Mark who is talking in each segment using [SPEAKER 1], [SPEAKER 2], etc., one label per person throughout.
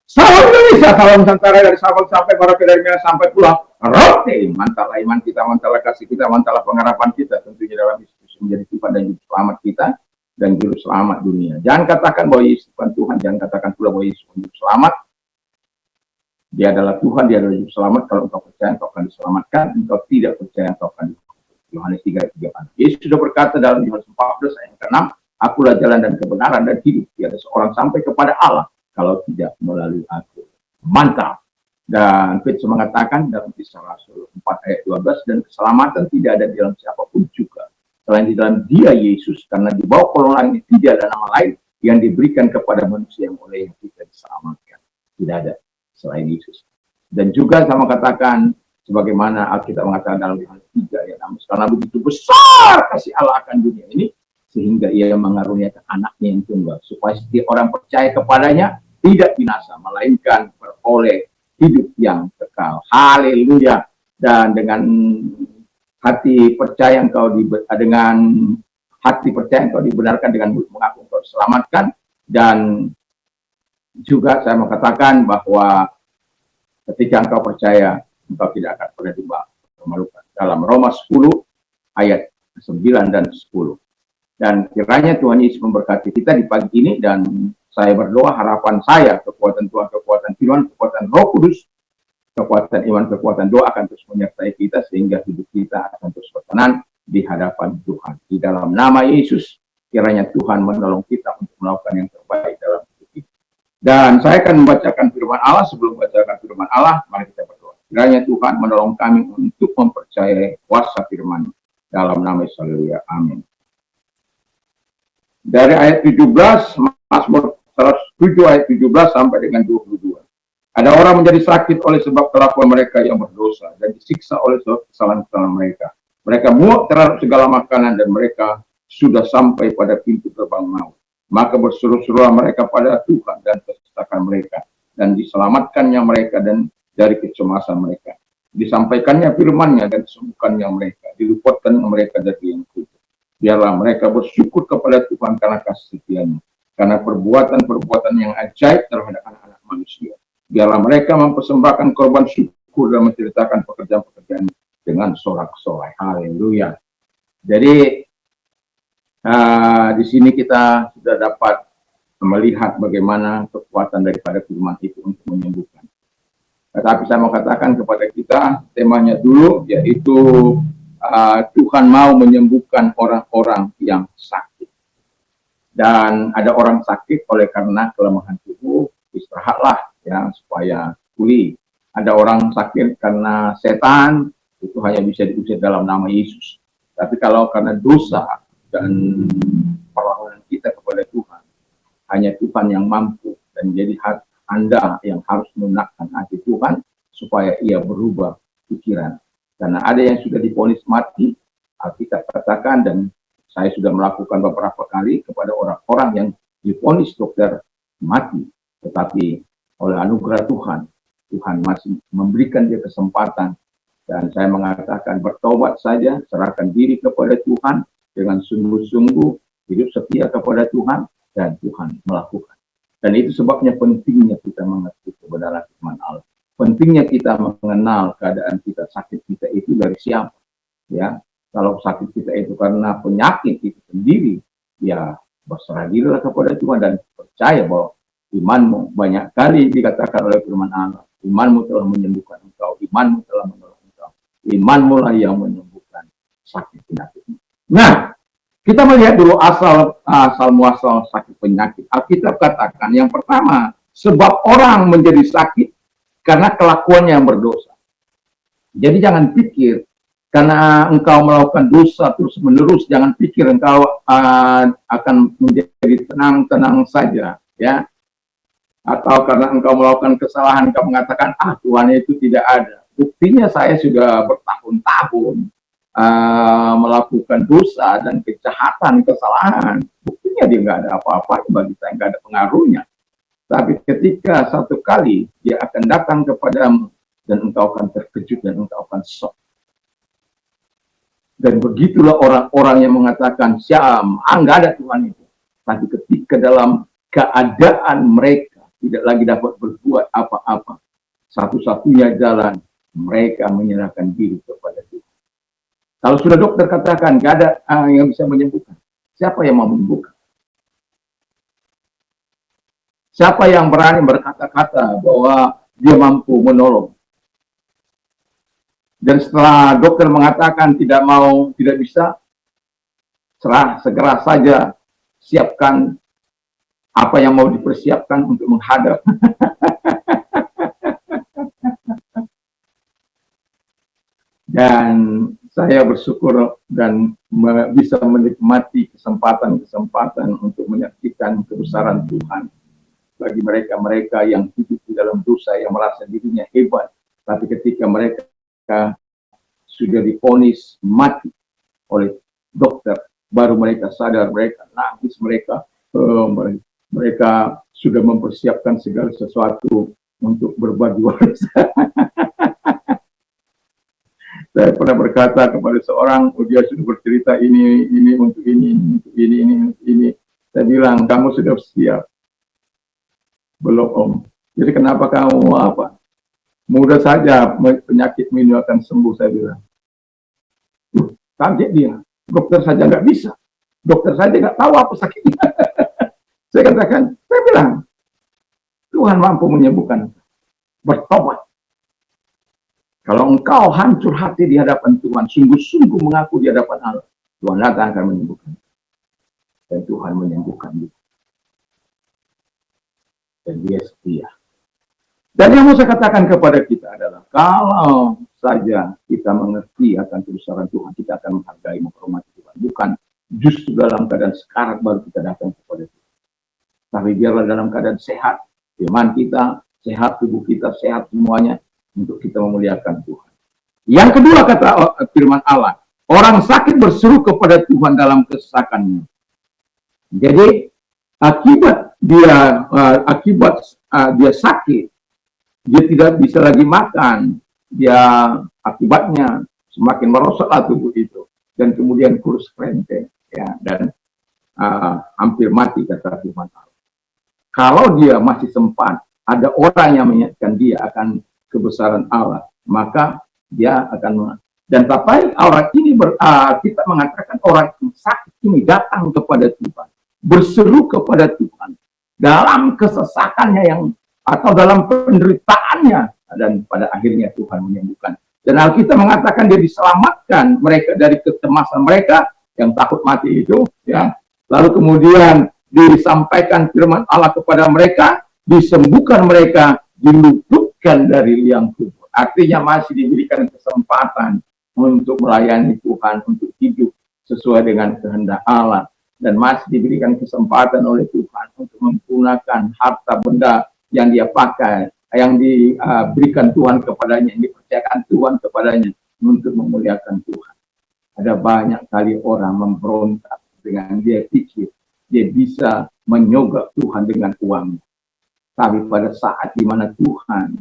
[SPEAKER 1] Salam Indonesia, salam Nusantara, dari Sabang sampai Merauke, dari Medan sampai Pulau Rote. Mantap iman kita, mantap kasih kita, mantap pengharapan kita, tentunya dalam Yesus menjadi Tuhan dan Juru Selamat kita dan Juru Selamat dunia. Jangan katakan bahwa Yesus bukan Tuhan, jangan katakan pula bahwa Yesus Juru Selamat. Dia adalah Tuhan, dia adalah Juru Selamat. Kalau engkau percaya, engkau akan diselamatkan. Engkau tidak percaya, engkau akan diselamatkan. Yohanes 3:3. Yesus sudah berkata dalam Yohanes 14 ayat 6, akulah jalan dan kebenaran dan hidup. Tiada seorang sampai kepada Allah kalau tidak melalui aku. Mantap. Dan Petrus mengatakan dalam Kisah Rasul 4 ayat 12, dan keselamatan tidak ada di dalam siapapun juga selain di dalam Dia Yesus, karena di bawah kolong langit tidak ada nama lain yang diberikan kepada manusia yang oleh yang kita diselamatkan. Tidak ada selain Yesus. Dan juga sama katakan sebagaimana Alkitab mengatakan dalam Yohanes 3 ayat 6, karena begitu besar kasih Allah akan dunia ini sehingga ia mengaruniakan anaknya yang tunggal supaya setiap orang percaya kepadanya tidak binasa melainkan beroleh hidup yang kekal. Haleluya. Dan dengan hati percaya engkau dibenarkan, dengan mulut mengaku engkau diselamatkan. Dan juga saya mau katakan bahwa ketika engkau percaya, engkau tidak akan pernah dimalukan. Dalam Roma 10 ayat 9 dan 10. Dan kiranya Tuhan Yesus memberkati kita di pagi ini, dan saya berdoa harapan saya, kekuatan Tuhan, kekuatan firman, kekuatan Roh Kudus, kekuatan iman, kekuatan doa akan terus menyertai kita sehingga hidup kita akan terus berkenan di hadapan Tuhan. Di dalam nama Yesus, kiranya Tuhan menolong kita untuk melakukan yang terbaik dalam hidup kita. Dan saya akan membacakan firman Allah. Sebelum membacakan firman Allah, mari kita berdoa. Kiranya Tuhan menolong kami untuk mempercayai kuasa firman dalam nama Yesus. Haleluya. Amin. Dari ayat 17, Mazmur 107 ayat 17 sampai dengan 22. Ada orang menjadi sakit oleh sebab kelakuan mereka yang berdosa dan disiksa oleh sebab kesalahan-kesalahan mereka. Mereka muak terhadap segala makanan dan mereka sudah sampai pada pintu gerbang maut. Maka berseru-serulah mereka pada Tuhan dan terciptakan mereka dan diselamatkannya mereka dan dari kecemasan mereka. Disampaikannya firman-Nya dan disembuhkannya mereka, diluputkan mereka dari yang kufur. Biarlah mereka bersyukur kepada Tuhan karena kasih setia-Nya, karena perbuatan-perbuatan yang ajaib terhadap anak-anak manusia. Biarlah mereka mempersembahkan korban syukur dan menceritakan pekerjaan-pekerjaan dengan sorak-sorai. Haleluya. Jadi di sini kita sudah dapat melihat bagaimana kekuatan daripada firman itu untuk menyembuhkan. Tetapi saya mau katakan kepada kita, temanya dulu yaitu Tuhan mau menyembuhkan orang-orang yang sakit. Dan ada orang sakit oleh karena kelemahan tubuh, istirahatlah ya supaya pulih. Ada orang sakit karena setan, itu hanya bisa diusir dalam nama Yesus. Tapi kalau karena dosa dan perlawanan kita kepada Tuhan, hanya Tuhan yang mampu. Dan jadi Anda yang harus melunakkan hati Tuhan supaya ia berubah pikiran. Karena ada yang sudah divonis mati, Alkitab katakan, dan saya sudah melakukan beberapa kali kepada orang-orang yang divonis dokter mati. Tetapi oleh anugerah Tuhan, Tuhan masih memberikan dia kesempatan. Dan saya mengatakan bertobat saja, serahkan diri kepada Tuhan dengan sungguh-sungguh, hidup setia kepada Tuhan, dan Tuhan melakukan. Dan itu sebabnya pentingnya kita mengerti kebenaran firman Allah. Pentingnya kita mengenal keadaan kita, sakit kita itu dari siapa. Ya, kalau sakit kita itu karena penyakit itu sendiri, ya berserah dirilah kepada Tuhan dan percaya bahwa imanmu, banyak kali dikatakan oleh firman Allah, imanmu telah menyembuhkan engkau, imanmu telah menolong engkau, imanmu lah yang menyembuhkan sakit penyakitmu. Nah, kita melihat dulu asal muasal sakit penyakit. Alkitab katakan yang pertama, sebab orang menjadi sakit karena kelakuannya yang berdosa. Jadi jangan pikir karena engkau melakukan dosa terus menerus, jangan pikir engkau akan menjadi tenang-tenang saja, ya. Atau karena engkau melakukan kesalahan, engkau mengatakan, Tuhan itu tidak ada. Buktinya saya sudah bertahun-tahun melakukan dosa dan kejahatan, kesalahan. Buktinya dia nggak ada apa-apa bagi saya, nggak ada pengaruhnya. Tapi ketika satu kali dia akan datang kepadamu dan engkau akan terkejut dan engkau akan shock. Dan begitulah orang-orang yang mengatakan, Syam, nggak ada Tuhan itu. Tapi ketika dalam keadaan mereka tidak lagi dapat berbuat apa-apa. Satu-satunya jalan mereka menyerahkan diri kepada Tuhan. Kalau sudah dokter katakan gak ada yang bisa menyembuhkan, siapa yang mau menyembuhkan? Siapa yang berani berkata-kata bahwa dia mampu menolong? Dan setelah dokter mengatakan tidak mau, tidak bisa, segera saja siapkan apa yang mau dipersiapkan untuk menghadap. Dan saya bersyukur dan bisa menikmati kesempatan-kesempatan untuk menyaksikan kebesaran Tuhan bagi mereka-mereka yang hidup di dalam dosa, yang merasa dirinya hebat, tapi ketika mereka sudah divonis mati oleh dokter, baru mereka sadar, mereka nangis, mereka sudah mempersiapkan segala sesuatu untuk berbagi waris. Saya pernah berkata kepada seorang, dia sudah bercerita ini untuk ini. Saya bilang, kamu sudah siap? Belum, Om. Jadi kenapa kamu apa? Mudah saja penyakit ini akan sembuh, saya bilang. Kaget dia. Dokter saja nggak bisa. Dokter saja nggak tahu apa sakitnya. Saya katakan, saya bilang, Tuhan mampu menyembuhkan. Bertobat. Kalau engkau hancur hati di hadapan Tuhan, sungguh-sungguh mengaku di hadapan Allah, Tuhan datang akan menyembuhkan. Dan Tuhan menyembuhkan dia. Dan dia setia. Dan yang mau saya katakan kepada kita adalah, kalau saja kita mengerti akan kebesaran Tuhan, kita akan menghargai, menghormati Tuhan. Bukan justru dalam keadaan sekarat baru kita datang kepada Tuhan. Tapi biarlah dalam keadaan sehat, iman kita, sehat tubuh kita, sehat semuanya, untuk kita memuliakan Tuhan. Yang kedua kata firman Allah, orang sakit berseru kepada Tuhan dalam kesesakannya. Jadi akibat dia sakit, dia tidak bisa lagi makan, dia akibatnya semakin merosotlah tubuh itu, dan kemudian kurus krempeng, ya, dan hampir mati kata firman Allah. Kalau dia masih sempat, ada orang yang mengingatkan dia akan kebesaran Allah, maka dia akan dan tapi orang ini kita mengatakan orang yang sakit ini datang kepada Tuhan, berseru kepada Tuhan dalam kesesakannya atau dalam penderitaannya, dan pada akhirnya Tuhan menyembuhkan. Dan Alkitab mengatakan dia diselamatkan mereka dari kecemasan mereka yang takut mati itu, ya. Lalu kemudian disampaikan firman Allah kepada mereka, disembuhkan mereka, diluputkan dari liang kubur. Artinya masih diberikan kesempatan untuk melayani Tuhan, untuk hidup sesuai dengan kehendak Allah, dan masih diberikan kesempatan oleh Tuhan untuk menggunakan harta benda yang dia pakai, yang diberikan Tuhan kepadanya, yang dipercayakan Tuhan kepadanya untuk memuliakan Tuhan. Ada banyak kali orang memberontak dengan dia pikir dia bisa menyogok Tuhan dengan uang. Tapi pada saat di mana Tuhan,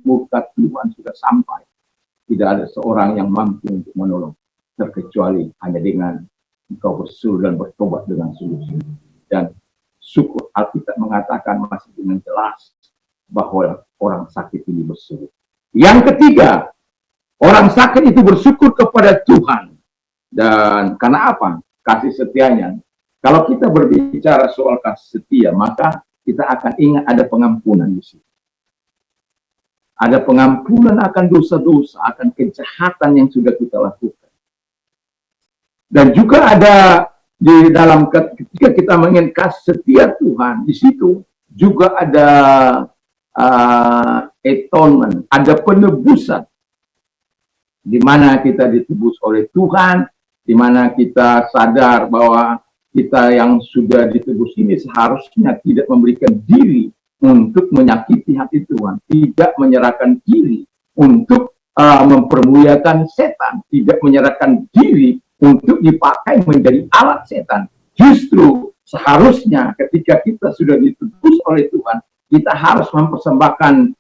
[SPEAKER 1] murka Tuhan sudah sampai, tidak ada seorang yang mampu untuk menolong, terkecuali hanya dengan engkau berseru dan bertobat dengan sungguh-sungguh. Dan syukur Alkitab mengatakan masih dengan jelas bahwa orang sakit ini berseru. Yang ketiga, orang sakit itu bersyukur kepada Tuhan. Dan karena apa? Kasih setianya. Kalau kita berbicara soal kasih setia, maka kita akan ingat ada pengampunan di sini. Ada pengampunan akan dosa-dosa, akan kejahatan yang sudah kita lakukan. Dan juga ada di dalam ketika kita ingin kasih setia Tuhan, di situ juga ada atonement, ada penebusan, di mana kita ditebus oleh Tuhan, di mana kita sadar bahwa kita yang sudah ditebus ini seharusnya tidak memberikan diri untuk menyakiti hati Tuhan, tidak menyerahkan diri untuk mempermuliakan setan, tidak menyerahkan diri untuk dipakai menjadi alat setan. Justru seharusnya ketika kita sudah ditebus oleh Tuhan, kita harus mempersembahkan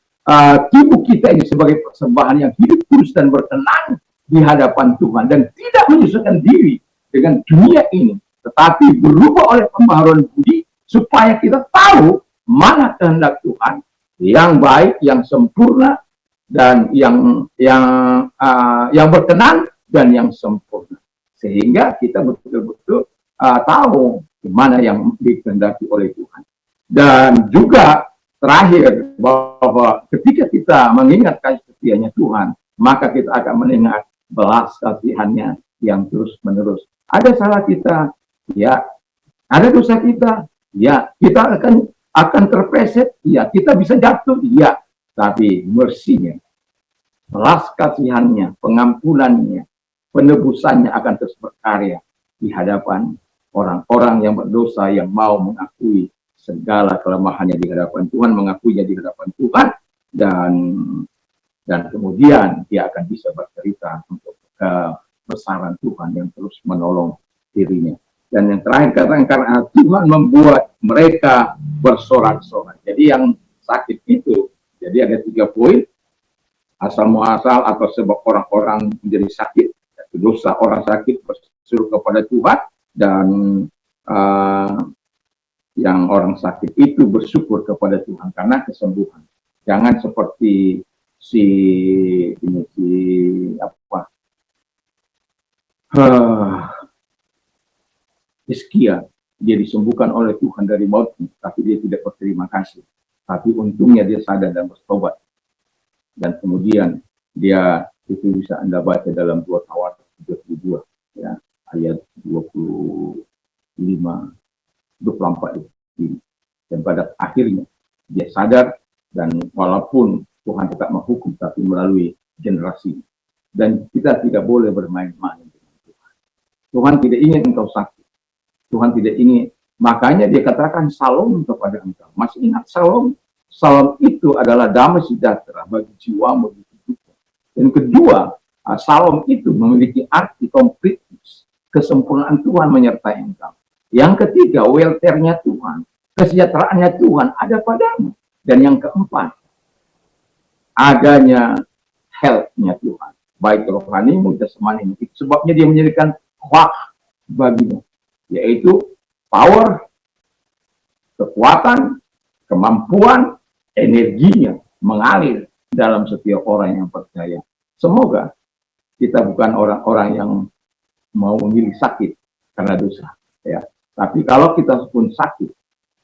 [SPEAKER 1] tubuh kita ini sebagai persembahan yang hidup, kudus, dan berkenan di hadapan Tuhan, dan tidak menyesuaikan diri dengan dunia ini, tetapi berubah oleh pembaharuan budi, supaya kita tahu mana kehendak Tuhan yang baik, yang sempurna, dan yang berkenan dan yang sempurna, sehingga kita betul-betul tahu di mana yang dikehendaki oleh Tuhan. Dan juga terakhir, bahwa ketika kita mengingat kasih setianya Tuhan, maka kita akan mengingat belas kasihannya yang terus menerus. Ada salah kita, ya. Ada dosa kita, ya. Kita akan terpleset, ya. Kita bisa jatuh, ya. Tapi mercy-nya, belas kasihannya, pengampunannya, penebusannya akan terus berkarya di hadapan orang-orang yang berdosa, yang mau mengakui segala kelemahannya di hadapan Tuhan, mengakuinya di hadapan Tuhan, dan kemudian dia akan bisa bercerita untuk kebesaran Tuhan yang terus menolong dirinya. Dan yang terakhir, karena Tuhan membuat mereka bersorak-sorak. Jadi yang sakit itu, jadi ada 3 poin: asal muasal atau sebab orang-orang menjadi sakit, dosa orang sakit berseru kepada Tuhan, dan yang orang sakit itu bersyukur kepada Tuhan karena kesembuhan. Jangan seperti Hizkia, dia disembuhkan oleh Tuhan dari maut, tapi dia tidak berterima kasih. Tapi untungnya dia sadar dan bertobat, dan kemudian dia itu bisa Anda baca dalam 2 Tawar 32, ya, ayat 25, 24 ini. Dan pada akhirnya dia sadar, dan walaupun Tuhan tetap menghukum, tapi melalui generasi. Dan kita tidak boleh bermain-main dengan Tuhan. Tuhan tidak ingin engkau sakit. Tuhan tidak ingin. Makanya dia katakan salom kepada engkau. Masih ingat salom? Salom itu adalah damai sejahtera bagi jiwa, bagi hidupnya. Dan kedua, salom itu memiliki arti kompletis. Kesempurnaan Tuhan menyertai engkau. Yang ketiga, welfare-nya Tuhan, kesejahteraannya Tuhan ada padamu. Dan yang keempat, adanya health-nya Tuhan, baik rohanimu, jasmanimu. Sebabnya dia menyediakan kuah bagimu, yaitu power, kekuatan, kemampuan, energinya mengalir dalam setiap orang yang percaya. Semoga kita bukan orang-orang yang mau memilih sakit karena dosa, ya. Tapi kalau kita pun sakit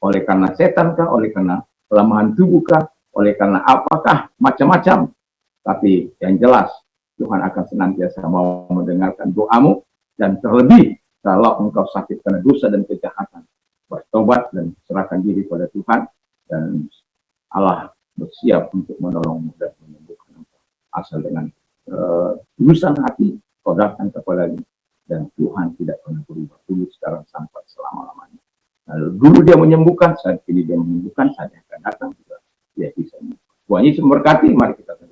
[SPEAKER 1] oleh karena setan kah, oleh karena kelemahan tubuh kah, oleh karena apakah, macam-macam, tapi yang jelas Tuhan akan senantiasa mau mendengarkan doamu. Dan terlebih kalau engkau sakit karena dosa dan kejahatan, bertobat dan serahkan diri pada Tuhan, dan Allah bersiap untuk menolongmu dan menyembuhkan engkau. Asal dengan tulusan hati kau datang kepadanya, dan Tuhan tidak pernah berubah dulu, sekarang, sampai selama-lamanya. Lalu dulu dia menyembuhkan, saat ini dia menyembuhkan, saat yang akan datang juga dia bisa menyembuhkan. Tuhan Yesus memberkati. Mari kita berdoa.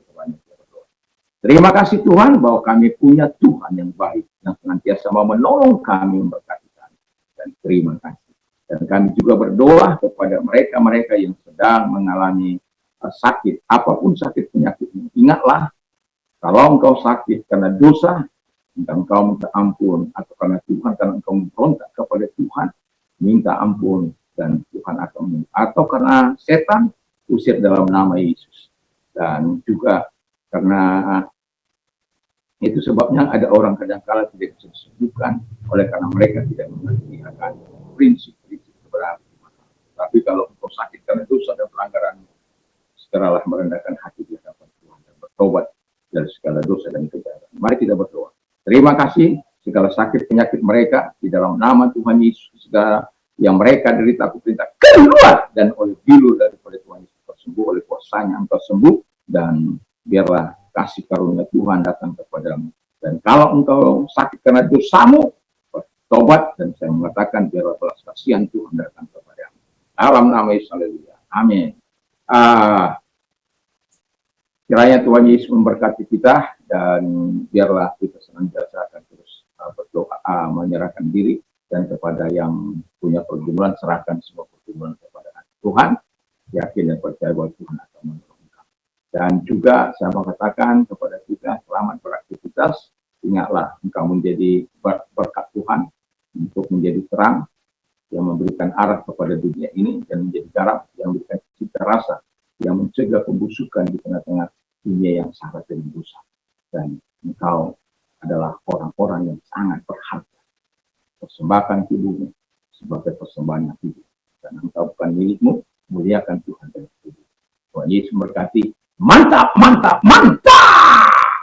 [SPEAKER 1] Terima kasih Tuhan bahwa kami punya Tuhan yang baik, yang senantiasa mau menolong kami, memberkati kami. Dan terima kasih. Dan kami juga berdoa kepada mereka-mereka yang sedang mengalami sakit, apapun sakit penyakitnya. Ingatlah, kalau engkau sakit karena dosa, engkau minta ampun, atau karena Tuhan, karena engkau memberontak kepada Tuhan, minta ampun, dan Tuhan akan menyembuhkan. Atau karena setan, usir dalam nama Yesus. Dan juga karena itu sebabnya ada orang kadang-kala tidak bisa disembuhkan oleh karena mereka tidak mengerti akan prinsip-prinsip kebenaran. Tapi kalau engkau sakit karena dosa dan pelanggaran, segeralah merendahkan hati di hadapan Tuhan dan bertobat dari segala dosa dan kejahatan. Mari kita berdoa. Terima kasih segala sakit penyakit mereka di dalam nama Tuhan Yesus, segala yang mereka derita, aku perintah keluar, dan oleh bilur daripada Tuhan Yesus engkau sembuh, oleh kuasanya engkau sembuh, dan biarlah kasih karunia Tuhan datang kepadamu. Dan kalau engkau sakit karena dosamu, bertobat, dan saya mengatakan biarlah belas kasihan Tuhan datang kepadamu. Dalam nama Yesus, haleluya. Amin. Kiranya Tuhan Yesus memberkati kita, dan biarlah kita senantiasa akan terus berdoa, menyerahkan diri, dan kepada yang punya pergumulan, serahkan semua pergumulan kepada Tuhan, yakin dan percaya bahwa Tuhan akan menolong kamu. Dan juga saya mengatakan kepada kita, selamat beraktivitas, ingatlah engkau menjadi berkat Tuhan untuk menjadi terang, yang memberikan arah kepada dunia ini dan menjadi garam yang memberikan cita rasa, yang mencegah pembusukan di tengah-tengah dunia yang syarat dengan dosa. Dan engkau adalah orang-orang yang sangat berharga. Persembahkan tubuhmu sebagai persembahan yang hidup. Dan engkau bukan milikmu, muliakan Tuhan dalam tubuh. Tuhan Yesus memberkati. Mantap, mantap, mantap!